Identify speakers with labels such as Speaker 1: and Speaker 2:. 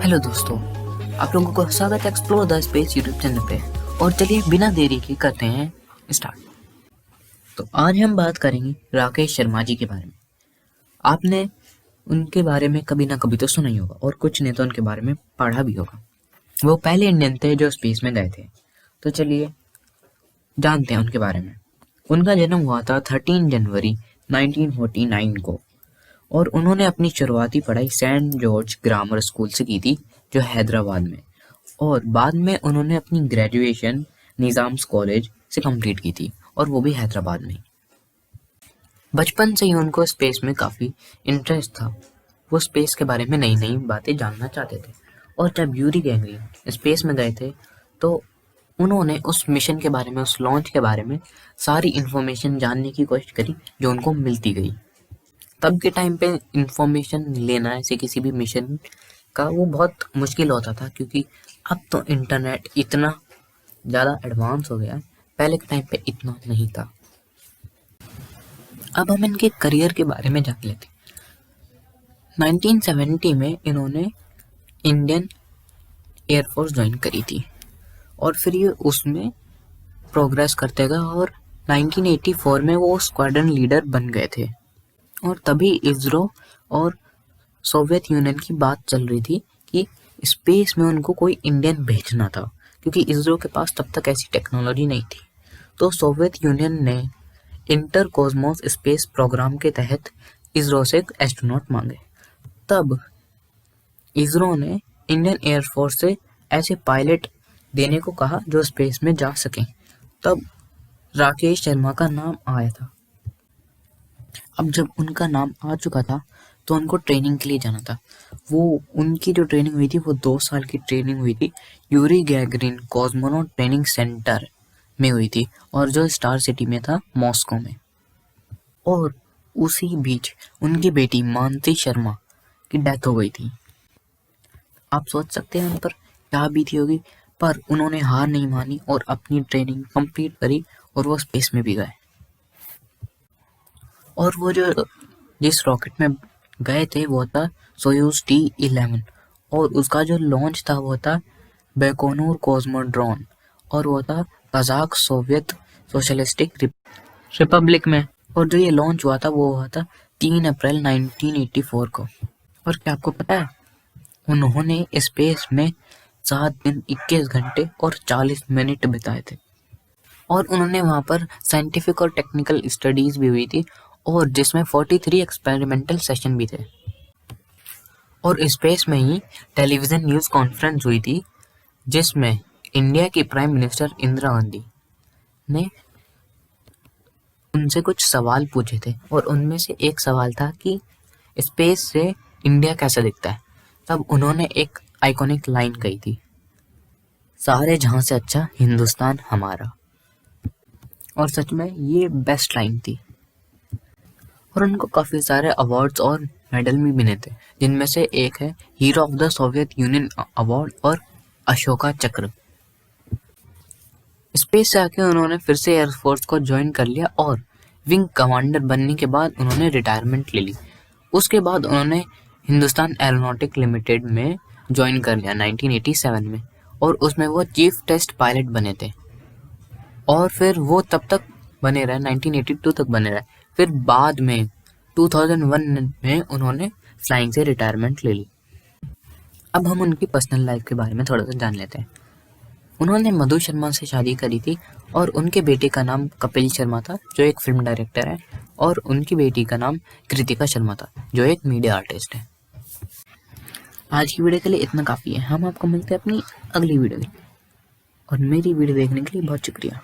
Speaker 1: Hello दोस्तों, आप लोगों को स्वागत है explore the space YouTube channel पे। और चलिए बिना देरी के करते हैं स्टार्ट। तो आज हम बात करेंगे राकेश शर्मा जी के बारे में। आपने उनके बारे में कभी ना कभी तो सुना ही होगा और कुछ ने तो उनके बारे में पढ़ा भी होगा। वो पहले इंडियन थे जो स्पेस में गए थे। तो चलिए जानते हैं उनके बारे में। उनका जन्म हुआ था 13 जनवरी 1949 को और उन्होंने अपनी शुरुआती पढ़ाई सेंट जॉर्ज ग्रामर स्कूल से की थी जो हैदराबाद में, और बाद में उन्होंने अपनी ग्रेजुएशन निज़ाम्स कॉलेज से कंप्लीट की थी और वो भी हैदराबाद में। बचपन से ही उनको स्पेस में काफ़ी इंटरेस्ट था। वो स्पेस के बारे में नई नई बातें जानना चाहते थे और जब यूरी गैगरिन स्पेस में गए थे तो उन्होंने उस मिशन के बारे में, उस लॉन्च के बारे में सारी इन्फॉर्मेशन जानने की कोशिश करी जो उनको मिलती गई। तब के टाइम पे इंफॉर्मेशन लेना ऐसे किसी भी मिशन का वो बहुत मुश्किल होता था, क्योंकि अब तो इंटरनेट इतना ज़्यादा एडवांस हो गया है, पहले के टाइम पे इतना नहीं था। अब हम इनके करियर के बारे में जान लेते हैं। 1970 में इन्होंने इंडियन एयरफोर्स ज्वाइन करी थी और फिर ये उसमें प्रोग्रेस करते गए और 1984 में वो स्क्वाड्रन लीडर बन गए थे। और तभी इसरो और सोवियत यूनियन की बात चल रही थी कि स्पेस में उनको कोई इंडियन भेजना था, क्योंकि इसरो के पास तब तक ऐसी टेक्नोलॉजी नहीं थी। तो सोवियत यूनियन ने इंटर कॉस्मोस स्पेस प्रोग्राम के तहत इसरो से एक एस्ट्रोनॉट मांगे। तब इसरो ने इंडियन एयरफोर्स से ऐसे पायलट देने को कहा जो स्पेस में जा सकें। तब राकेश शर्मा का नाम आया था। अब जब उनका नाम आ चुका था तो उनको ट्रेनिंग के लिए जाना था। वो उनकी जो ट्रेनिंग हुई थी वो 2 साल की ट्रेनिंग हुई थी, Yuri Gagarin cosmonaut training centre में हुई थी और जो स्टार सिटी में था, मॉस्को में। और उसी बीच उनकी बेटी मानसी शर्मा की डेथ हो गई थी। आप सोच सकते हैं उन पर क्या बीती होगी, पर उन्होंने हार नहीं मानी और अपनी ट्रेनिंग कंप्लीट करी और वो स्पेस में भी गए। और वो जो जिस रॉकेट में गए थे वो था सोयूज T-11 और उसका जो लॉन्च था वो था बैकोनूर कॉस्मोड्रोन और वो था कजाक सोवियत सोशलिस्टिक रिपब्लिक में। और जो ये लॉन्च हुआ था वो हुआ था 3 अप्रैल 1984 को। और क्या आपको पता है, उन्होंने स्पेस में 7 दिन 21 घंटे और 40 मिनट बिताए थे और उन्होंने वहाँ पर साइंटिफिक और टेक्निकल स्टडीज भी हुई थी और जिसमें 43 एक्सपेरिमेंटल सेशन भी थे। और स्पेस में ही टेलीविज़न न्यूज़ कॉन्फ्रेंस हुई थी जिसमें इंडिया की प्राइम मिनिस्टर इंदिरा गांधी ने उनसे कुछ सवाल पूछे थे और उनमें से एक सवाल था कि स्पेस से इंडिया कैसा दिखता है। तब उन्होंने एक आइकॉनिक लाइन कही थी, सारे जहां से अच्छा हिंदुस्तान हमारा। और सच में ये बेस्ट लाइन थी। और उनको काफ़ी सारे अवार्ड्स और मेडल भी मिले थे, जिनमें से एक है hero of the Soviet union award और अशोका चक्र। स्पेस से आके उन्होंने फिर से एयरफोर्स को ज्वाइन कर लिया और विंग कमांडर बनने के बाद उन्होंने रिटायरमेंट ले ली। उसके बाद उन्होंने हिंदुस्तान एरोनॉटिक लिमिटेड में ज्वाइन कर लिया 1987 में और उसमें वो चीफ टेस्ट पायलट बने थे और फिर वो तब तक बने रहे, 1982 तक बने रहे। फिर बाद में 2001 में उन्होंने फ्लाइंग से रिटायरमेंट ले ली। अब हम उनकी पर्सनल लाइफ के बारे में थोड़ा सा जान लेते हैं। उन्होंने मधु शर्मा से शादी करी थी और उनके बेटे का नाम कपिल शर्मा था जो एक फिल्म डायरेक्टर है और उनकी बेटी का नाम कृतिका शर्मा था जो एक मीडिया आर्टिस्ट है। आज की वीडियो के लिए इतना काफ़ी है। हम आपको मिलते हैं अपनी अगली वीडियो में और मेरी वीडियो देखने के लिए बहुत शुक्रिया।